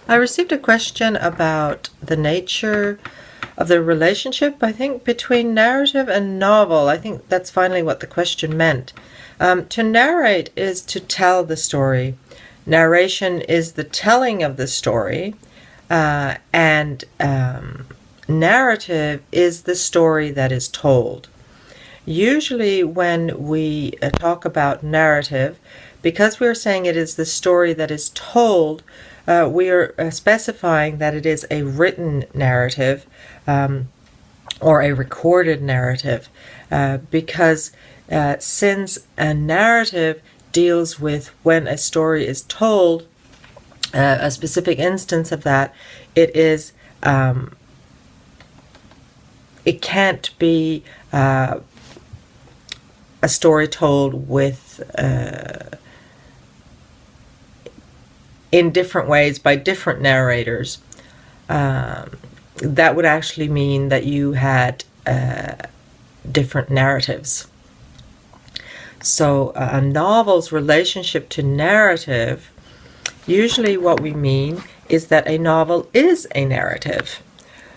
I received a question about the nature of the relationship, I think, between narrative and novel. I think that's finally what the question meant. To narrate is to tell the story. Narration is the telling of the story, and narrative is the story that is told. Usually when we talk about narrative, because we're saying it is the story that is told, we are specifying that it is a written narrative or a recorded narrative, because since a narrative deals with when a story is told, a specific instance of that, it can't be a story told with in different ways by different narrators. That would actually mean that you had different narratives. So a novel's relationship to narrative, usually what we mean is that a novel is a narrative.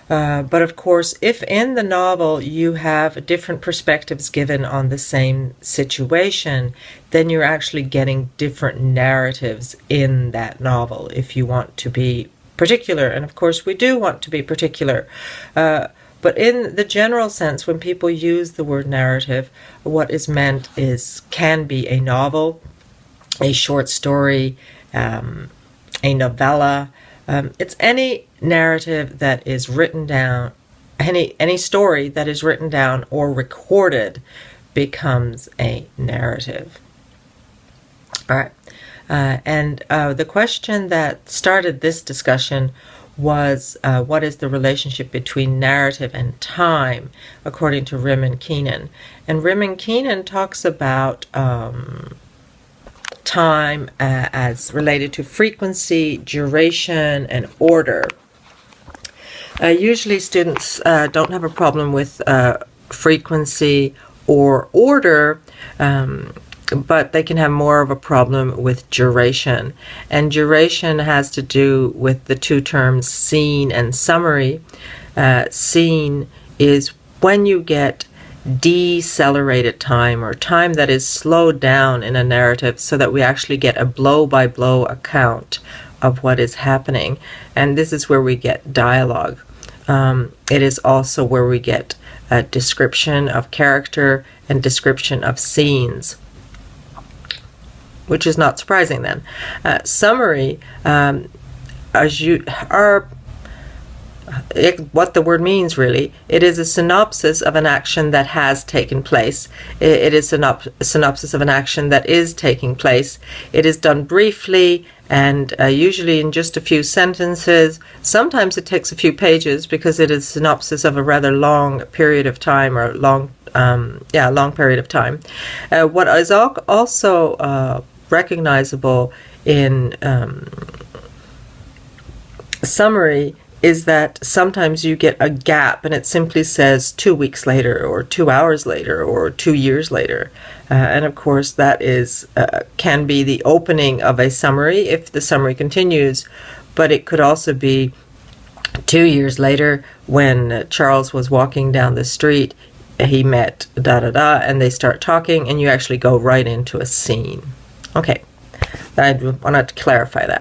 But of course, if in the novel you have different perspectives given on the same situation, then you're actually getting different narratives in that novel if you want to be particular. And of course, we do want to be particular. But in the general sense, when people use the word narrative, what is meant can be a novel, a short story, a novella. It's any narrative that is written down, any story that is written down or recorded becomes a narrative. All right. And the question that started this discussion was, what is the relationship between narrative and time, according to Riman Keenan? And Riman Keenan talks about time as related to frequency, duration, and order. Usually students don't have a problem with frequency or order, but they can have more of a problem with duration. And duration has to do with the two terms scene and summary. Scene is when you get decelerated time, or time that is slowed down in a narrative so that we actually get a blow-by-blow account of what is happening. And this is where we get dialogue. It is also where we get a description of character and description of scenes, which is not surprising then. Summary, as you are, what the word means really, it is a synopsis of an action that has taken place. It is a synopsis of an action that is taking place. It is done briefly and usually in just a few sentences. Sometimes it takes a few pages because it is a synopsis of a rather long period of time, or long period of time. What is also recognizable in summary is that sometimes you get a gap and it simply says 2 weeks later, or 2 hours later, or 2 years later. And of course that is can be the opening of a summary if the summary continues, but it could also be 2 years later when Charles was walking down the street, he met da-da-da, and they start talking, and you actually go right into a scene. Okay, I wanted to clarify that.